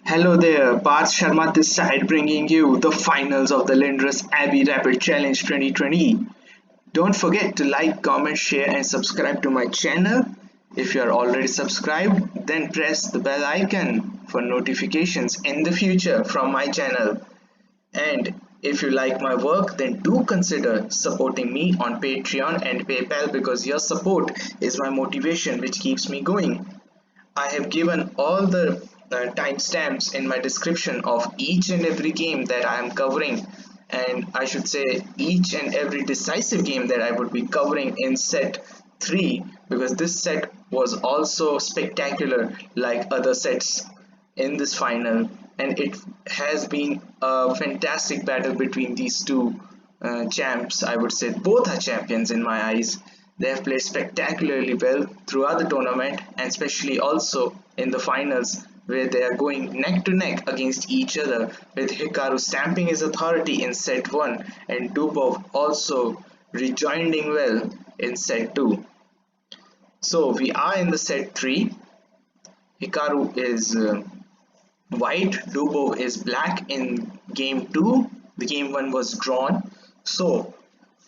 Hello there, Parth Sharma this side bringing you the finals of the Lindores Abbey Rapid Challenge 2020. Don't forget to like, comment, share and subscribe to my channel. If you are already subscribed, then press the bell icon for notifications in the future from my channel. And if you like my work, then do consider supporting me on Patreon and PayPal because your support is my motivation which keeps me going. I have given all the timestamps in my description of each and every game that I am covering, and I should say each and every decisive game that I would be covering in set 3 because this set was also spectacular like other sets in this final, and it has been a fantastic battle between these two champs. I would say both are champions in my eyes. They have played spectacularly well throughout the tournament, and especially also in the finals where they are going neck to neck against each other, with Hikaru stamping his authority in set 1 and Dubov also rejoining well in set 2. So we are in the set 3. Hikaru is white, Dubov is black in game 2. The game 1 was drawn. So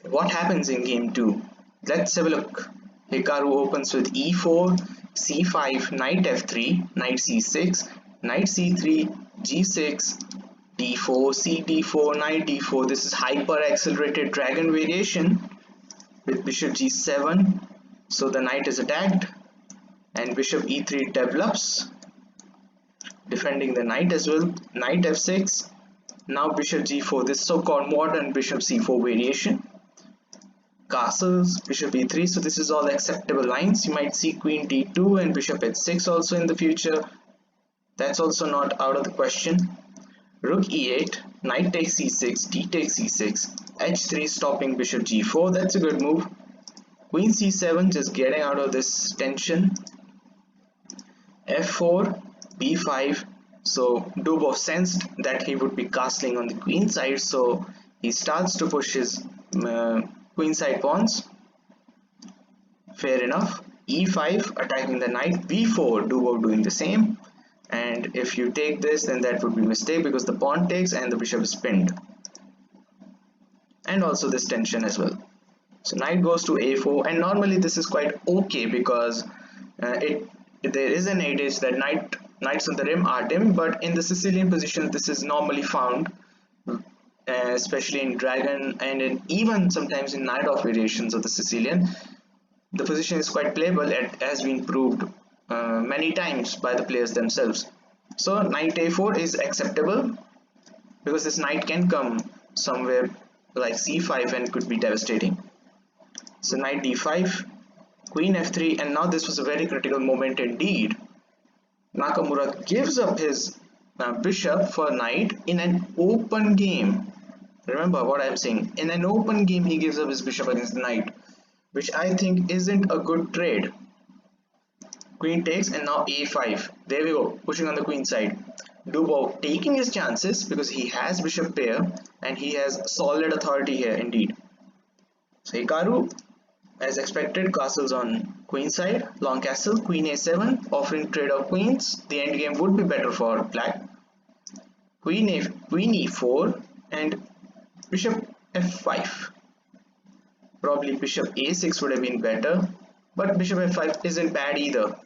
what happens in game 2? Let's have a look. Hikaru opens with e4, c5, knight f3, knight c6, knight c3, g6, d4, c d4, knight d4. This is hyper accelerated dragon variation with bishop g7. So the knight is attacked and bishop e3 develops, defending the knight as well. Knight f6. Now bishop g4. This so-called modern bishop c4 variation. Castles, bishop e3, so this is all acceptable lines. You might see queen d2 and bishop h6 also in the future. That's also not out of the question. Rook e8, knight takes c6, d takes c6, h3 stopping bishop g4. That's a good move. Queen c7, just getting out of this tension. f4, b5. So Dubov sensed that he would be castling on the queen side, so he starts to push his queenside pawns. Fair enough. e5 attacking the knight, b4 Dubov doing the same, and if you take this then that would be a mistake because the pawn takes and the bishop is pinned, and also this tension as well. So knight goes to a4, and normally this is quite okay because there is an adage that knights on the rim are dim, but in the Sicilian position this is normally found, especially in dragon and even sometimes in knight off variations of the Sicilian. The position is quite playable. It has been proved many times by the players themselves. So knight a4 is acceptable because this knight can come somewhere like c5 and could be devastating. So knight d5, queen f3, and now this was a very critical moment indeed. Nakamura gives up his bishop for knight in an open game. Remember what I'm saying, in an open game he gives up his bishop against the knight, which I think isn't a good trade. Queen takes, and now a5. There we go, pushing on the queen side. Dubov taking his chances because he has bishop pair and he has solid authority here indeed. So Hikaru, as expected, castles on queen side, long castle, queen a7, offering trade of queens. The endgame would be better for black. Queen e4 and bishop f5. Probably bishop a6 would have been better, but bishop f5 isn't bad either.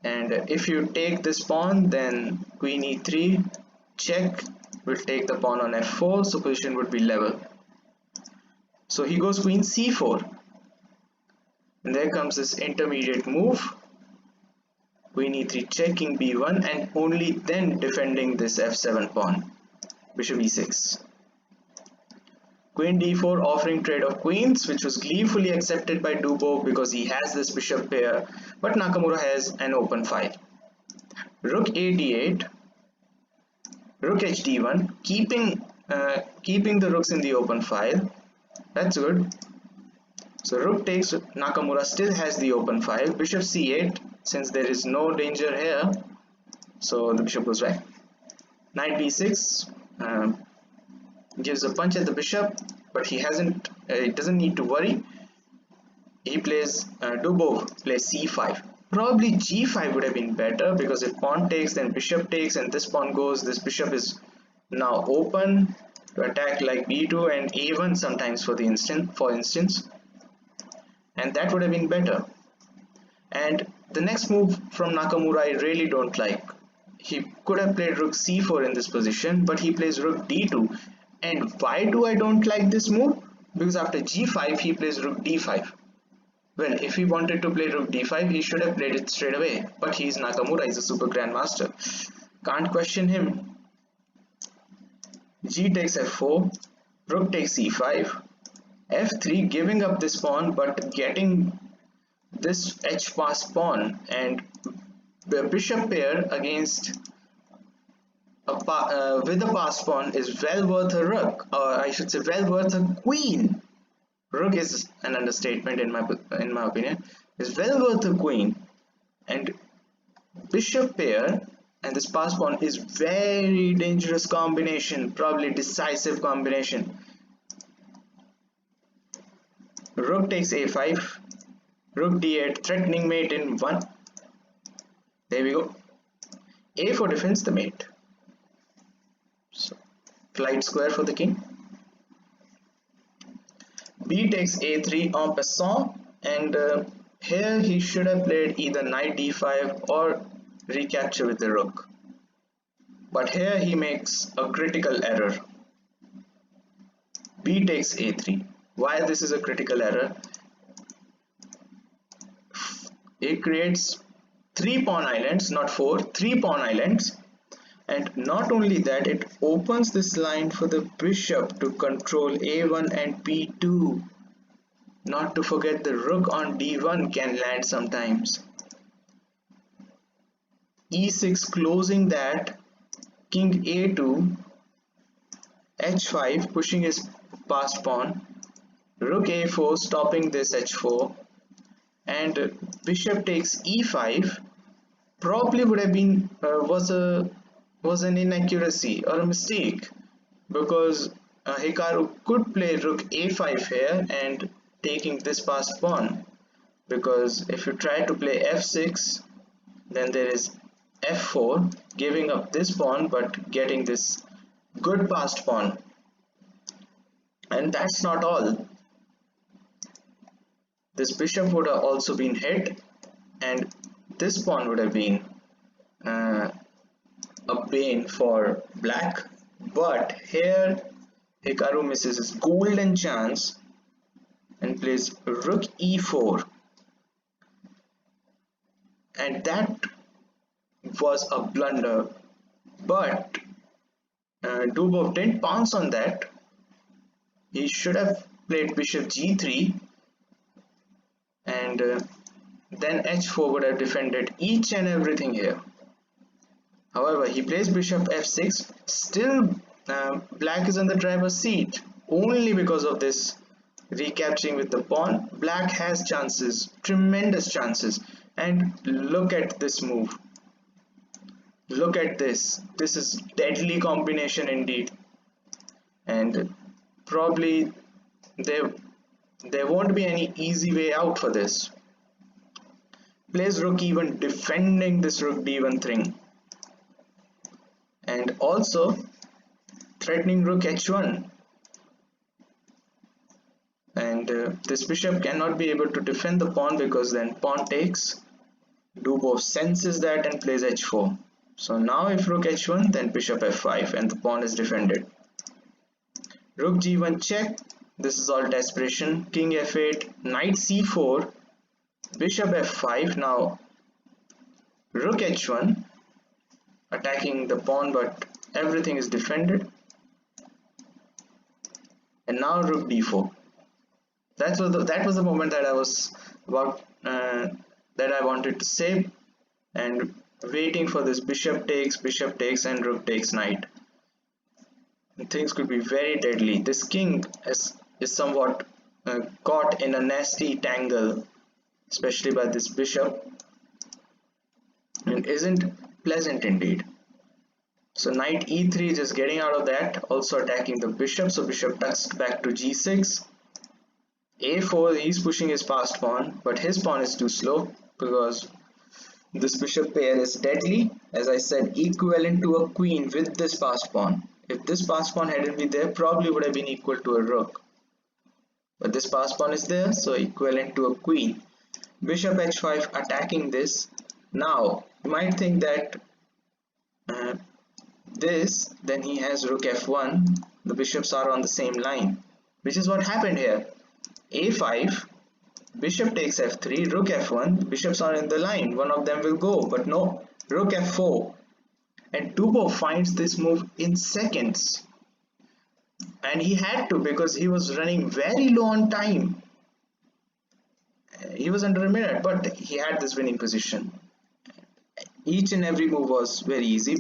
And if you take this pawn, then queen e3 check will take the pawn on f4, so position would be level. So he goes queen c4, and there comes this intermediate move, queen e3 checking b1, and only then defending this f7 pawn, bishop e6. Queen d4 offering trade of queens, which was gleefully accepted by Dubov because he has this bishop pair, but Nakamura has an open file. Rook a d8, rook h d1, keeping the rooks in the open file. That's good. So rook takes, Nakamura still has the open file. Bishop c8, since there is no danger here, so the bishop goes back. Knight b6, gives a punch at the bishop, but he doesn't need to worry. Dubov plays c5. Probably g5 would have been better, because if pawn takes, then bishop takes, and this pawn goes, this bishop is now open to attack like b2 and a1 sometimes for instance, and that would have been better. And the next move from Nakamura I really don't like. He could have played rook c4 in this position, but he plays rook d2. And why do I don't like this move? Because after g5 he plays rook d5. Well, if he wanted to play rook d5, he should have played it straight away. But he's Nakamura, he's a super grandmaster. Can't question him. G takes f4, rook takes e5, f3, giving up this pawn but getting this h pass pawn, and the bishop pair against with a pass pawn is well worth a rook, or I should say well worth a queen. Rook is an understatement in my opinion. Is well worth a queen, and bishop pair and this pass pawn is very dangerous combination, probably decisive combination. Rook takes a5, rook d8, threatening mate in 1. There we go. A4 defends the mate. So flight square for the king. B takes a3 en passant, and here he should have played either knight d5 or recapture with the rook. But here he makes a critical error. B takes a3. Why this is a critical error? It creates 3 pawn islands, not 4, 3 pawn islands. And not only that, it opens this line for the bishop to control a1 and b2. Not to forget, the rook on d1 can land sometimes. e6 closing that, king a2, h5 pushing his passed pawn, rook a4 stopping this h4, and bishop takes e5 probably would have been was an inaccuracy or a mistake, because Hikaru could play rook a5 here and taking this passed pawn, because if you try to play f6, then there is f4 giving up this pawn but getting this good passed pawn. And that's not all. This bishop would have also been hit, and this pawn would have been a bane for black. But here Hikaru misses his golden chance and plays rook e4, and that was a blunder. But Dubov didn't pounce on that. He should have played bishop g3, and then h4 would have defended each and everything here. However, he plays bishop f6. Still black is in the driver's seat only because of this recapturing with the pawn. Black has chances, tremendous chances. And look at this move. Look at this. This is deadly combination indeed. And probably there won't be any easy way out for this. Plays rook e1, defending this rook d1 thing, and also threatening rook h1. And this bishop cannot be able to defend the pawn, because then pawn takes. Dubov senses that and plays h4. So now if rook h1, then bishop f5, and the pawn is defended. Rook g1 check. This is all desperation. King f8, knight c4, bishop f5. Now rook h1, attacking the pawn, but everything is defended. And now rook d4. That was the moment that I was about that I wanted to say, and waiting for this bishop takes, and rook takes knight. And things could be very deadly. This king is somewhat caught in a nasty tangle, especially by this bishop, and isn't pleasant indeed. So knight e3, just getting out of that, also attacking the bishop. So bishop tucks back to g6. a4, he's pushing his passed pawn, but his pawn is too slow, because This bishop pair is deadly, as I said, equivalent to a queen with this passed pawn. If this passed pawn hadn't been there, probably would have been equal to a rook. But this passed pawn is there, so equivalent to a queen. Bishop h5 attacking this. Now, you might think that uh, then he has rook f1. The bishops are on the same line, which is what happened here. a5, bishop takes f3, rook f1, the bishops are in the line, one of them will go, but no, rook f4. And Dubov finds this move in seconds. And he had to, because he was running very low on time. He was under a minute, but he had this winning position. Each and every move was very easy.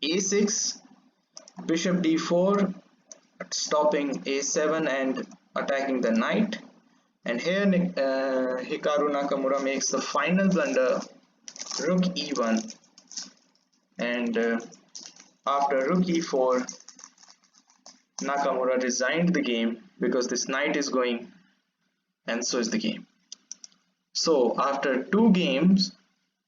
a6, bishop d4, stopping a7 and attacking the knight. And here Hikaru Nakamura makes the final blunder, rook e1. And after rook e4, Nakamura resigned the game because this knight is going, and so is the game. So after 2 games,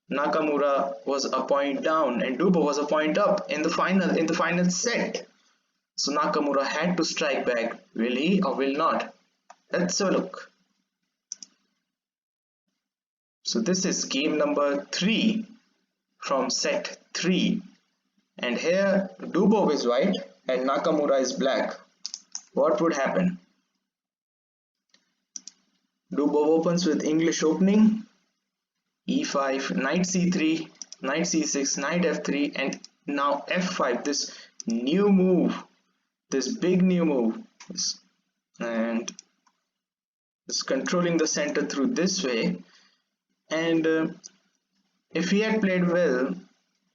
Nakamura was a point down and Dubov was a point up in the final set. So Nakamura had to strike back. Will he or will not? Let's have a look. So this is game number 3 from set 3. And here Dubov is white and Nakamura is black. What would happen? Dubov opens with English opening, e5, knight c3, knight c6, knight f3, and now f5. This new move, this big new move, and is controlling the center through this way. And if he had played well,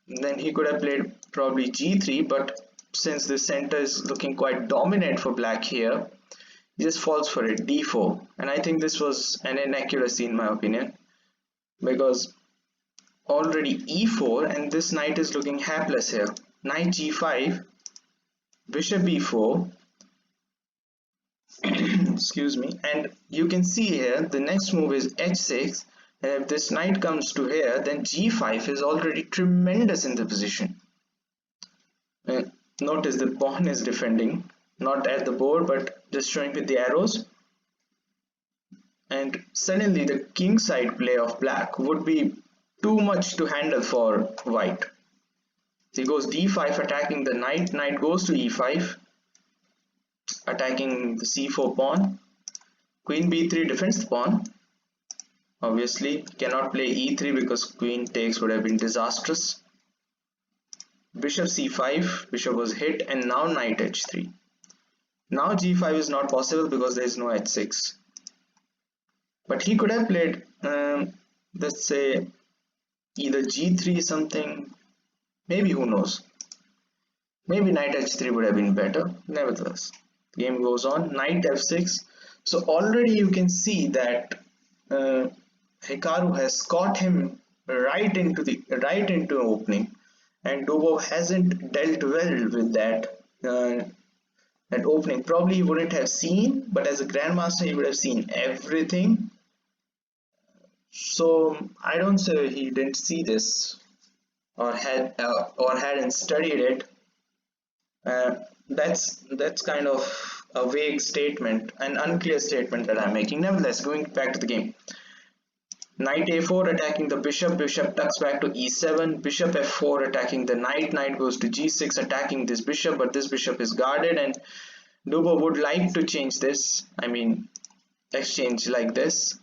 then he could have played probably g3, but since the center is looking quite dominant for black here, he just falls for it, d4. And I think this was an inaccuracy in my opinion, because already e4 and this knight is looking hapless here. Knight g5, bishop b4, excuse me, and you can see here the next move is h6, and if this knight comes to here, then g5 is already tremendous in the position. Notice the pawn is defending, not at the board but just showing with the arrows, and suddenly the king side play of black would be too much to handle for white. He goes d5 attacking the knight, knight goes to e5 attacking the c4 pawn, queen b3 defends the pawn. Obviously cannot play e3 because queen takes would have been disastrous. Bishop c5, bishop was hit, and now knight h3. Now g5 is not possible because there is no h6. But he could have played, let's say, either g3 something, maybe, who knows. Maybe knight h3 would have been better. Nevertheless, the game goes on, knight f6. So already you can see that Hikaru has caught him right into opening, and Dubov hasn't dealt well with that opening. Probably he wouldn't have seen, but as a grandmaster he would have seen everything. So I don't say he didn't see this or hadn't studied it. That's kind of a vague statement, an unclear statement that I'm making. Nevertheless, going back to the game. Knight a4 attacking the bishop, bishop tucks back to e7, bishop f4 attacking the knight, knight goes to g6 attacking this bishop, but this bishop is guarded and Dubov would like to change this, I mean exchange like this,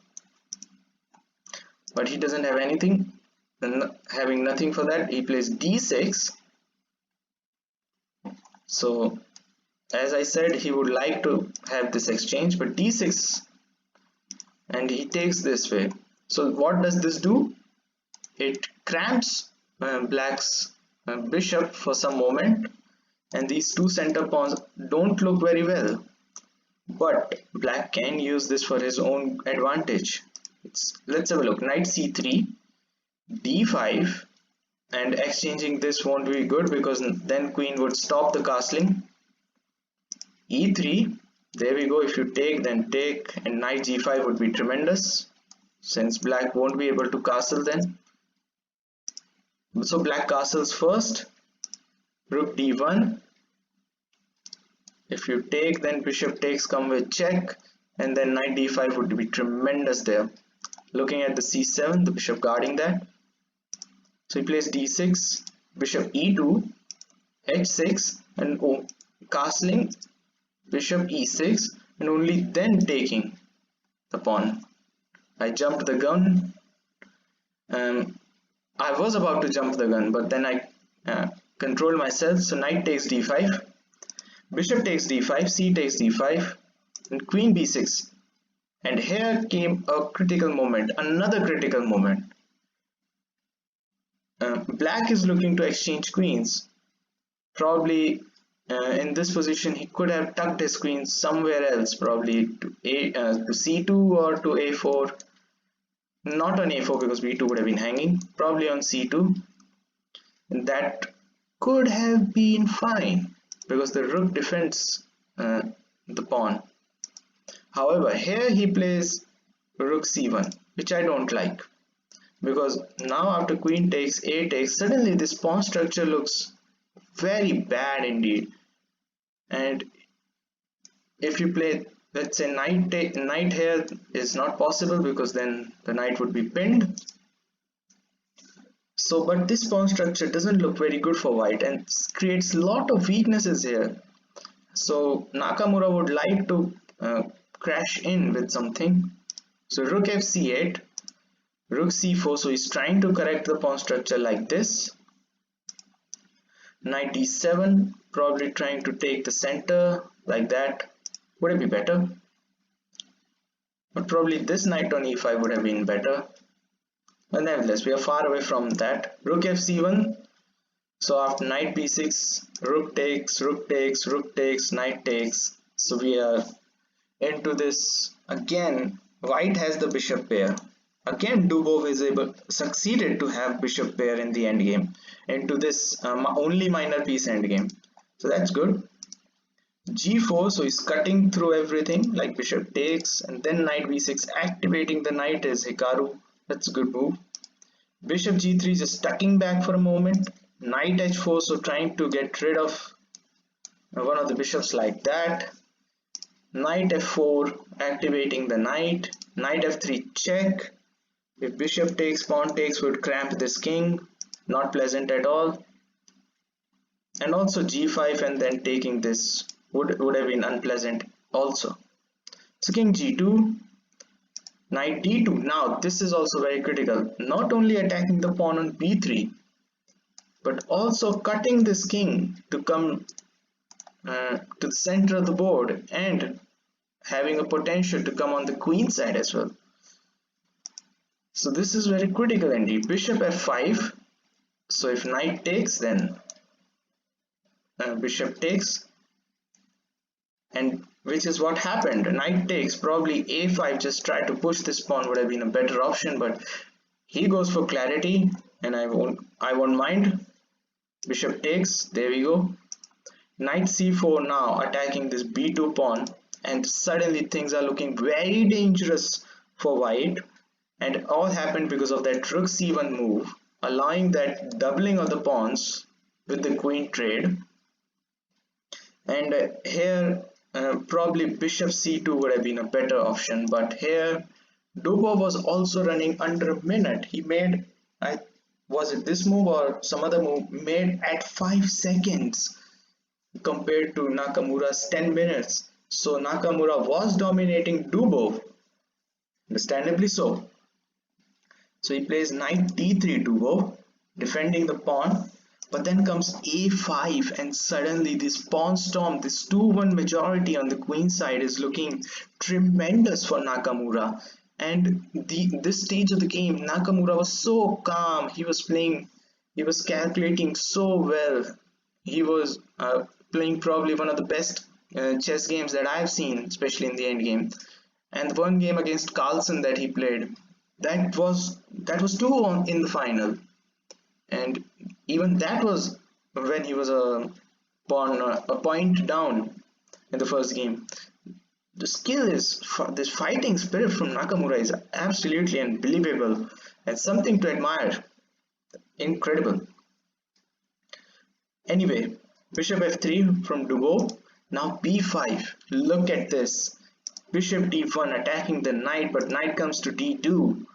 but he doesn't have anything, and having nothing for that he plays d6. So as I said, he would like to have this exchange, but d6, and he takes this way. So what does this do? It cramps black's bishop for some moment, and these two center pawns don't look very well, but black can use this for his own advantage. Let's have a look. Knight c3, d5, and exchanging this won't be good because then queen would stop the castling. e3, there we go. If you take, then take, and knight g5 would be tremendous since black won't be able to castle then. So black castles first, rook d1. If you take, then bishop takes come with check, and then knight d5 would be tremendous there. Looking at the c7, the bishop guarding that. So he plays d6, bishop e2, h6, and castling bishop e6, and only then taking the pawn. I jumped the gun. I was about to jump the gun, but then I controlled myself. So knight takes d5, bishop takes d5, c takes d5, and queen b6. And here came a critical moment, another critical moment. Black is looking to exchange queens. Probably in this position he could have tucked his queen somewhere else, probably to c2 or to a4. Not on a4 because b2 would have been hanging, probably on c2. And that could have been fine because the rook defends the pawn. However, here he plays rook c1, which I don't like, because now after queen takes, a takes, suddenly this pawn structure looks very bad indeed. And if you play, let's say knight here is not possible because then the knight would be pinned. So, but this pawn structure doesn't look very good for white and creates a lot of weaknesses here. So Nakamura would like to crash in with something. So rook f8, rook c4, so he's trying to correct the pawn structure like this. Knight d7, probably trying to take the center like that. Would it be better? But probably this knight on e5 would have been better. But nevertheless, we are far away from that. Rook fc1. So after knight b6, rook takes, rook takes, rook takes, knight takes. So we are into this again. White has the bishop pair. Again, Dubov is succeeded to have bishop pair in the endgame into this only minor piece endgame. So that's good. g4, so he's cutting through everything like bishop takes, and then knight b6, activating the knight is Hikaru. That's a good move. Bishop g3, just tucking back for a moment. Knight h4, so trying to get rid of one of the bishops like that. Knight f4, activating the knight. Knight f3 check. If bishop takes, pawn takes would cramp this king. Not pleasant at all. And also g5 and then taking this would have been unpleasant also. So king g2, knight d2. Now this is also very critical. Not only attacking the pawn on b3, but also cutting this king to come to the center of the board and having a potential to come on the queen side as well. So this is very critical indeed. Bishop f5. So if knight takes, then bishop takes, and which is what happened. Knight takes, probably a5, just try to push this pawn would have been a better option, but he goes for clarity and I won't mind. Bishop takes, there we go. Knight c4, now attacking this b2 pawn, and suddenly things are looking very dangerous for white, and all happened because of that rook c1 move, allowing that doubling of the pawns with the queen trade. And here probably bishop c2 would have been a better option, but here Dubov was also running under a minute. He made, was it this move or some other move, made at 5 seconds compared to Nakamura's 10 minutes. So Nakamura was dominating Dubov, understandably so. So he plays knight d3 Dubov, defending the pawn, but then comes a5 and suddenly this pawn storm, this 2-1 majority on the queen side is looking tremendous for Nakamura. And this stage of the game, Nakamura was so calm. He was calculating so well. He was playing probably one of the best chess games that I've seen, especially in the end game. And one game against Carlsen that he played, that was 2 in the final, and even that was when he was a point down in the first game. The skill is, this fighting spirit from Nakamura is absolutely unbelievable and something to admire. Incredible. Anyway, bishop f3 from Dubov. Now b5. Look at this. Bishop d1 attacking the knight, but knight comes to d2.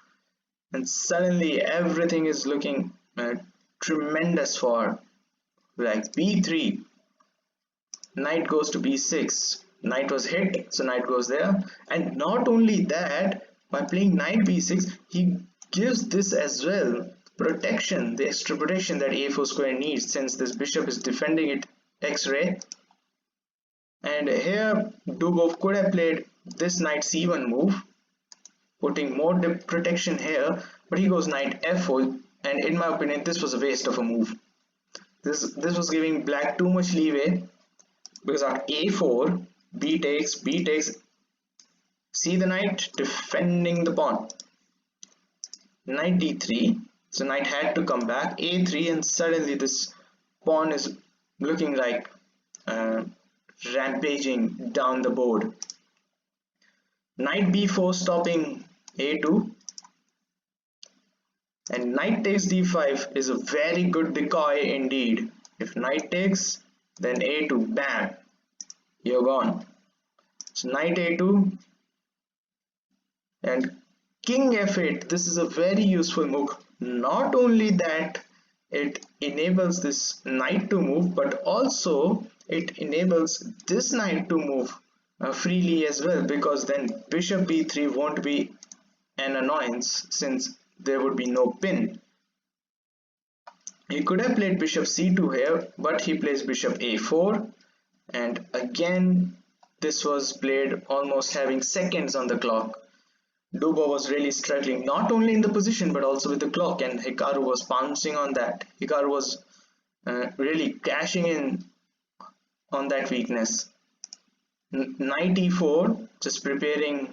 And suddenly everything is looking tremendous for like b3. Knight goes to b6. Knight was hit, so knight goes there. And not only that, by playing knight b6, he gives this as well protection, the extra protection that a4 square needs, since this bishop is defending it x-ray. And here Dubov could have played this knight c1 move, putting more protection here, but he goes knight f4, and in my opinion this was a waste of a move. This was giving black too much leeway, because at a4, b takes, see the knight defending the pawn. Knight d3, so knight had to come back, a3, and suddenly this pawn is looking like rampaging down the board. Knight b4 stopping a2, and knight takes d5 is a very good decoy indeed. If knight takes, then a2, bam, you're gone. So knight a2 and king f8. This is a very useful move. Not only that it enables this knight to move, but also it enables this knight to move freely as well, because then bishop b3 won't be an annoyance since there would be no pin. He could have played bishop c2 here, but he plays bishop a4, and again this was played almost having seconds on the clock. Dubov was really struggling, not only in the position but also with the clock, and Hikaru was pouncing on that. Hikaru was really cashing in on that weakness. Knight e4, just preparing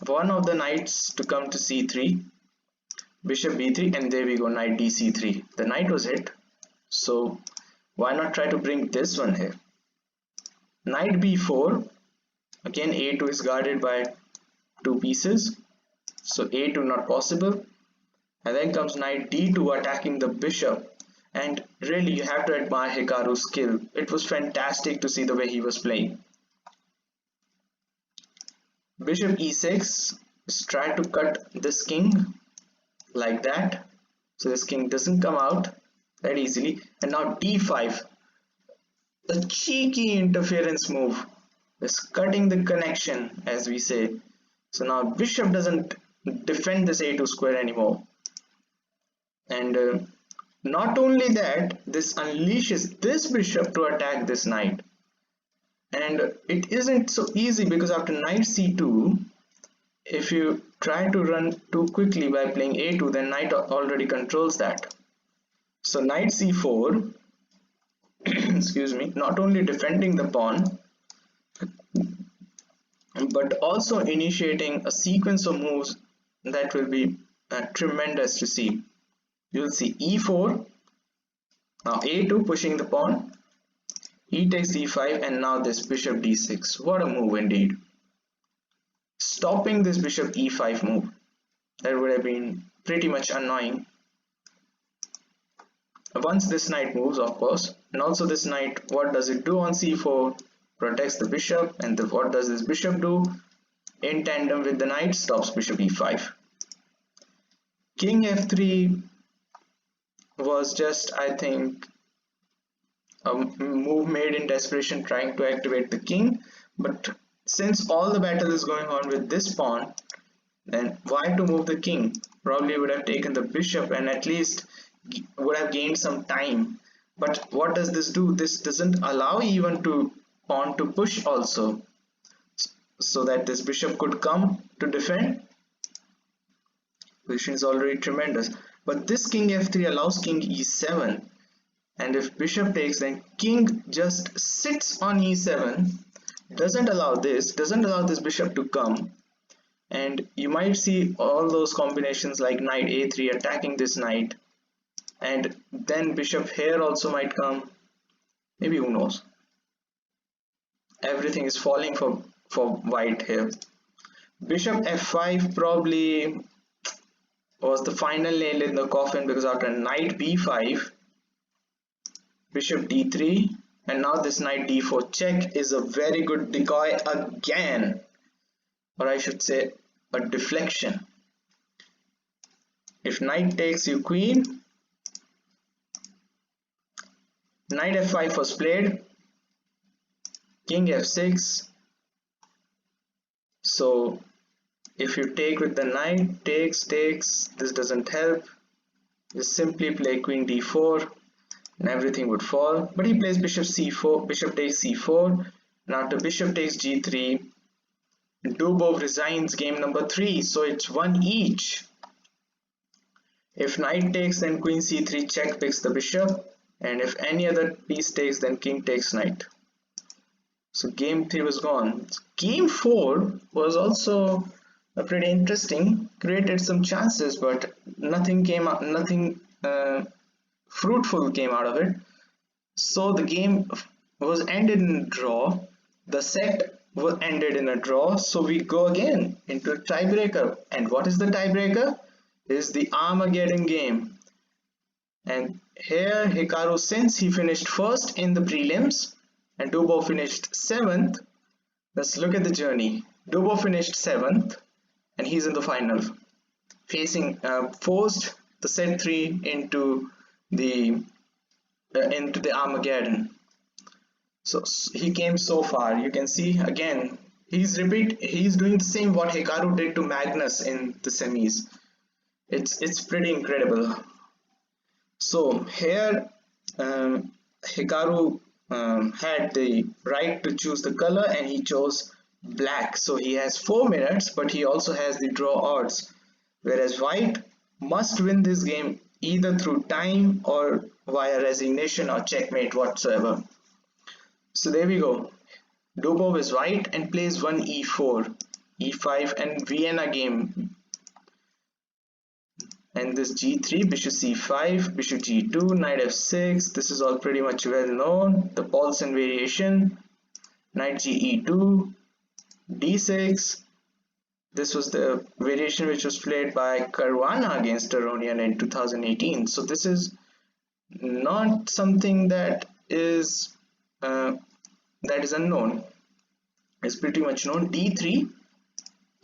one of the knights to come to c3. Bishop b3, and there we go, knight dc3. The knight was hit, so why not try to bring this one here. Knight b4, again a2 is guarded by two pieces, so a2 not possible. And then comes knight d2 attacking the bishop, and really you have to admire Hikaru's skill. It was fantastic to see the way he was playing. Bishop e6 is try to cut this king like that, so this king doesn't come out that easily. And now d5, the cheeky interference move is cutting the connection, as we say. So now bishop doesn't defend this a2 square anymore, and not only that, this unleashes this bishop to attack this knight, and it isn't so easy, because after knight c2, if you try to run too quickly by playing a2, then knight already controls that. So knight c4 excuse me, not only defending the pawn but also initiating a sequence of moves that will be tremendous to see. You'll see e4, now a2 pushing the pawn, e takes d5, and now this bishop d6. What a move indeed. Stopping this bishop e5 move, that would have been pretty much annoying once this knight moves, of course. And also this knight, what does it do on c4? Protects the bishop, and what does this bishop do? In tandem with the knight, stops bishop e5. King f3 was just, I think, a move made in desperation, trying to activate the king, but since all the battle is going on with this pawn, then why to move the king? Probably would have taken the bishop and at least would have gained some time. But what does this do? This doesn't allow even to pawn to push also, so that this bishop could come to defend. Position is already tremendous, but this king f3 allows king e7, and if bishop takes, then king just sits on e7, doesn't allow this bishop to come, and you might see all those combinations like knight a3 attacking this knight, and then bishop here also might come, maybe, who knows. Everything is falling for white here. Bishop f5, probably was the final nail in the coffin, because after knight b5, bishop d3, and now this knight d4 check is a very good decoy again, or I should say a deflection. If knight takes you queen, knight f5 was played, king f6. So if you take with the knight, takes, this doesn't help. Just simply play queen d4 and everything would fall. But he plays bishop c4, bishop takes c4. Now after bishop takes g3, Dubov resigns game number 3, so it's 1 each. If knight takes, then queen c3 check picks the bishop, and if any other piece takes, then king takes knight. So game 3 was gone. Game 4 was also pretty interesting, created some chances, but nothing came out, nothing fruitful came out of it. So the game was ended in a draw. The set was ended in a draw, so we go again into a tiebreaker. And what is the tiebreaker? It is the Armageddon game. And here Hikaru, since he finished first in the prelims and Dubov finished 7th, let's look at the journey. Dubov finished 7th and he's in the final, facing forced the Set-3 into the Armageddon. So he came so far. You can see again he's doing the same what Hikaru did to Magnus in the semis. It's pretty incredible. So here Hikaru had the right to choose the color and he chose black, so he has 4 minutes, but he also has the draw odds, whereas white must win this game either through time or via resignation or checkmate whatsoever. So there we go. Dubov is white and plays 1 e4, e5 and Vienna game. And this g3, bishop c5, bishop g2, knight f6, this is all pretty much well known. The Paulsen variation, knight ge2, d6. This was the variation which was played by Caruana against Aronian in 2018. So this is not something that is unknown. It's pretty much known. d3,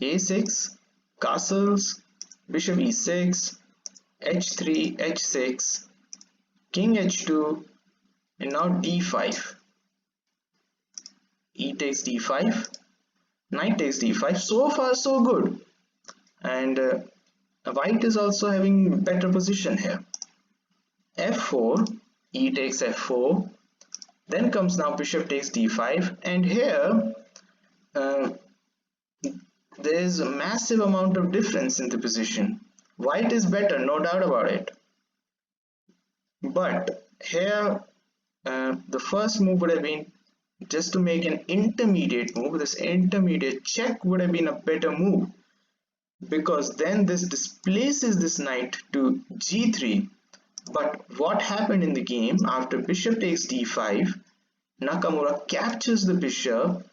a6, castles, bishop e6, h3, h6, king h2, and now d5. E takes d5, knight takes d5. So far so good, and white is also having better position here. f4, e takes f4, then comes now bishop takes d5, and here there is a massive amount of difference in the position. White is better, no doubt about it, but here the first move would have been just to make an intermediate move. This intermediate check would have been a better move, because then this displaces this knight to g3. But what happened in the game, after bishop takes d5, Nakamura captures the bishop,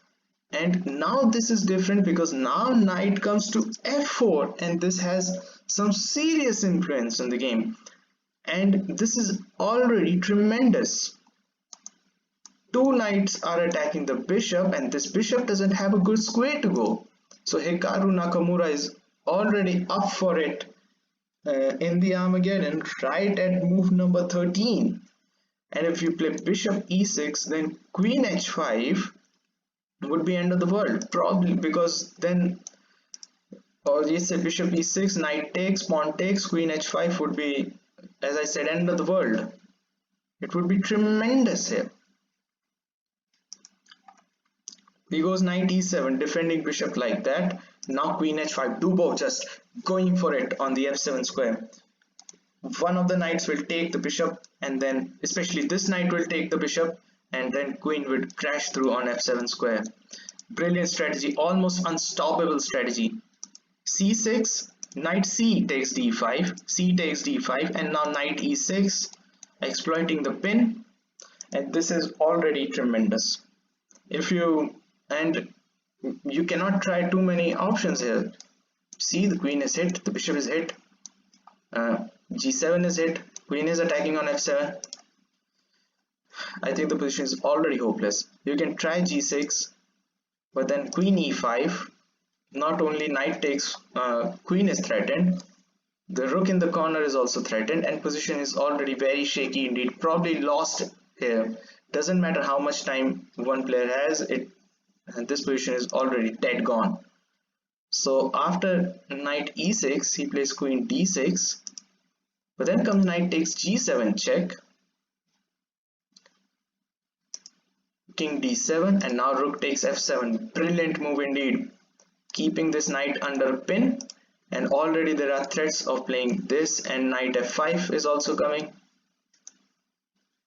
and now this is different because now knight comes to f4, and this has some serious influence on the game, and this is already tremendous. 2 knights are attacking the bishop, and this bishop doesn't have a good square to go. So Hikaru Nakamura is already up for it in the Armageddon right at move number 13. And if you play bishop e6, then queen h5 would be end of the world, probably, because then, or you say bishop e6, knight takes, pawn takes, queen h5 would be, as I said, end of the world. It would be tremendous here. He goes knight e7, defending bishop like that. Now queen h5, Dubov just going for it on the f7 square. One of the knights will take the bishop, and then especially this knight will take the bishop, and then queen would crash through on f7 square. Brilliant strategy, almost unstoppable strategy. c6, knight c takes d5, c takes d5, and now knight e6, exploiting the pin, and this is already tremendous. And you cannot try too many options here. See, the queen is hit, the bishop is hit, G7 is hit, queen is attacking on F7. I think the position is already hopeless. You can try G6, but then queen E5. Not only knight takes, queen is threatened, the rook in the corner is also threatened, and position is already very shaky indeed, probably lost here. Doesn't matter how much time one player has, this position is already dead gone. So after knight E6, he plays queen D6, but then comes knight takes G7 check, king D7, and now rook takes F7. Brilliant move indeed, keeping this knight under pin, and already there are threats of playing this, and knight F5 is also coming.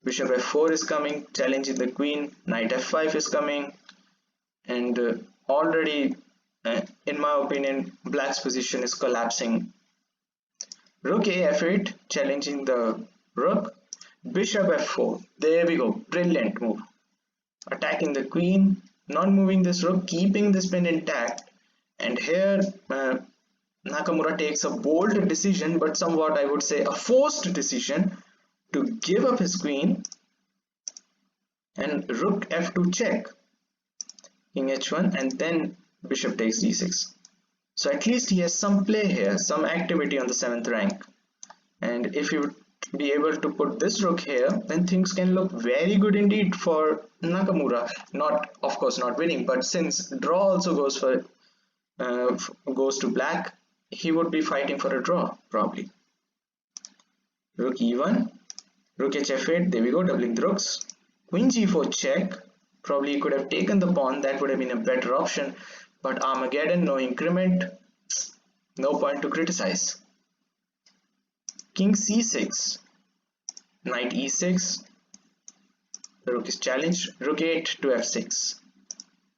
Bishop F4 is coming, challenging the queen. Knight F5 is coming, and already, in my opinion, black's position is collapsing. Rook A F8, challenging the rook. Bishop F4. There we go. Brilliant move. Attacking the queen, not moving this rook, keeping this pin intact. And here Nakamura takes a bold decision, but somewhat I would say a forced decision, to give up his queen, and rook F2 check, king H1, and then bishop takes D6. So at least he has some play here, some activity on the 7th rank. And if you be able to put this rook here, then things can look very good indeed for Nakamura. Not, of course, not winning, but since draw also goes for goes to black, he would be fighting for a draw probably. Rook E1, rook HF8. There we go, doubling the rooks. Queen G4 check. Probably he could have taken the pawn. That would have been a better option. But Armageddon, no increment. No point to criticize. King C6, knight E6, the rook is challenged, rook 8 to F6,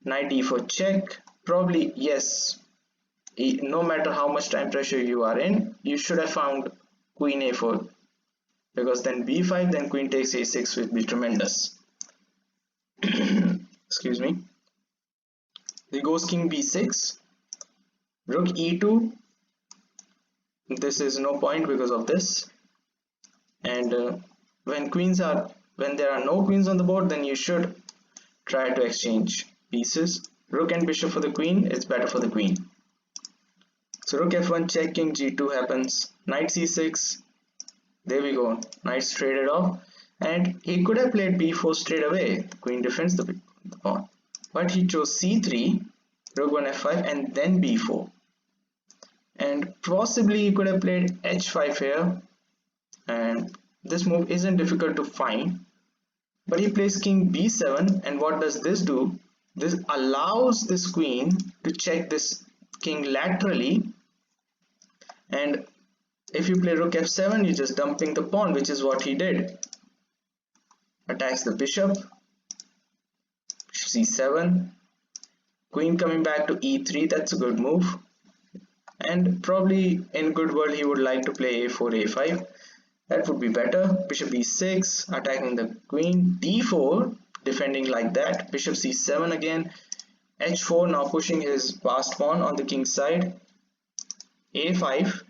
knight E4 check. Probably, yes, no matter how much time pressure you are in, you should have found queen A4, because then B5, then queen takes A6 would be tremendous. Excuse me. There goes king B6, rook E2. This is no point because of this, and when there are no queens on the board, then you should try to exchange pieces. Rook and bishop for the queen is better for the queen. So rook F1 check, king G2 happens, knight C6. There we go, knight's traded off, and he could have played B4 straight away. The queen defends the pawn, but he chose C3, rook 1 F5, and then B4. And possibly he could have played H5 here, and this move isn't difficult to find, but he plays king B7, and what does this do? This allows this queen to check this king laterally, and if you play rook F7, you're just dumping the pawn, which is what he did. Attacks the bishop, C7, queen coming back to E3. That's a good move. And probably in good world he would like to play A4, A5. That would be better. Bishop B6, attacking the queen. D4, defending like that. Bishop C7 again. H4, now pushing his passed pawn on the king's side. A5,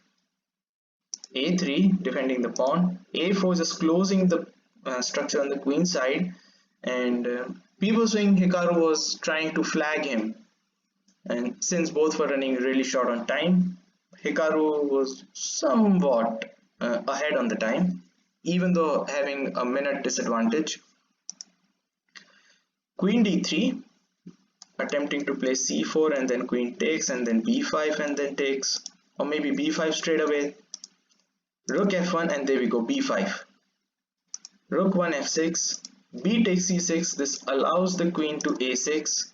A3, defending the pawn. A4, just closing the structure on the queen side. And people saying Hikaru was trying to flag him. And since both were running really short on time, Hikaru was somewhat ahead on the time, even though having a minute disadvantage. Queen D3, attempting to play C4, and then queen takes, and then B5, and then takes, or maybe B5 straight away. Rook F1, and there we go, B5. Rook 1 F6, B takes C6. This allows the queen to A6,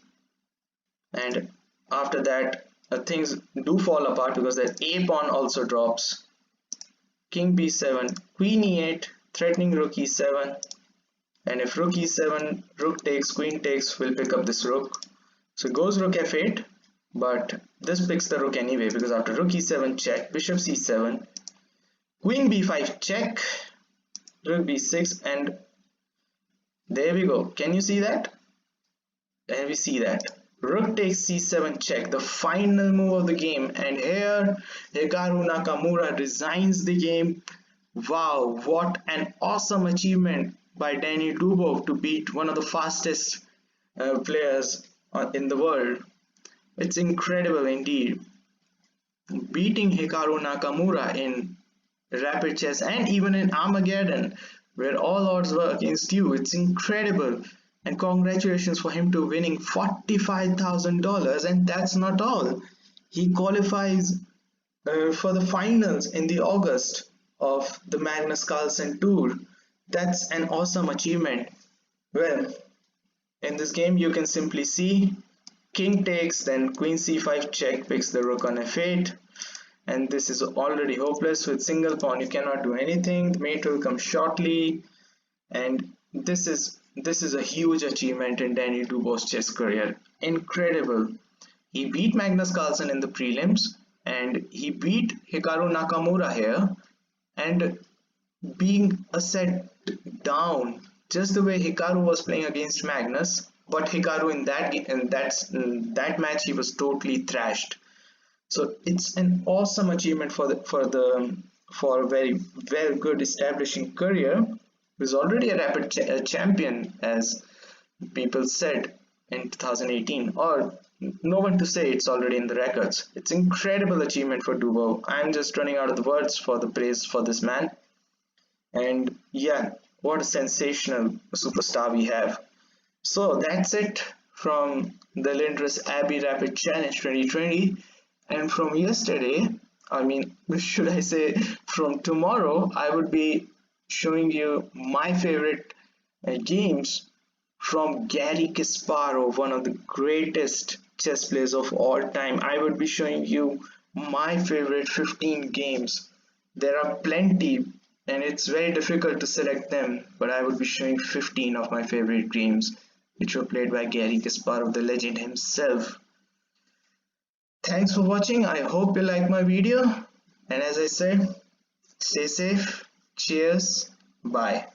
and after that things do fall apart because the A pawn also drops. King B7, queen E8, threatening rook E7, and if rook E7, rook takes, queen takes, will pick up this rook. So it goes rook F8, but this picks the rook anyway, because after rook E7 check, bishop C7, queen B5 check, rook B6, and there we go. Can you see that? And we see that. Rook takes c7 check, the final move of the game, and here Hikaru Nakamura designs the game. Wow, what an awesome achievement by Daniil Dubov to beat one of the fastest players in the world. It's incredible indeed. Beating Hikaru Nakamura in rapid chess and even in Armageddon, where all odds were against you, it's incredible. And congratulations for him to winning $45,000. And that's not all. He qualifies for the finals in the August of the Magnus Carlsen Tour. That's an awesome achievement. Well, in this game you can simply see king takes, then queen c5 check picks the rook on f8, and this is already hopeless. With single pawn you cannot do anything. The mate will come shortly, and this is a huge achievement in Daniil Dubov's chess career. Incredible. He beat Magnus Carlsen in the prelims, and he beat Hikaru Nakamura here, and being a set down, just the way Hikaru was playing against Magnus, but Hikaru in that match he was totally thrashed. So it's an awesome achievement for a very good establishing career. He's already a rapid champion, as people said in 2018, or no one to say, it's already in the records. It's incredible achievement for Dubov. I'm just running out of the words for the praise for this man. And yeah, what a sensational superstar we have. So that's it from the Lindores Abbey Rapid Challenge 2020. And from yesterday, I mean, should I say from tomorrow, I would be showing you my favorite games from Garry Kasparov, one of the greatest chess players of all time. I would be showing you my favorite 15 games. There are plenty, and it's very difficult to select them, but I would be showing 15 of my favorite games which were played by Garry Kasparov, the legend himself. Thanks for watching. I hope you like my video, and as I said, stay safe. Cheers. Bye.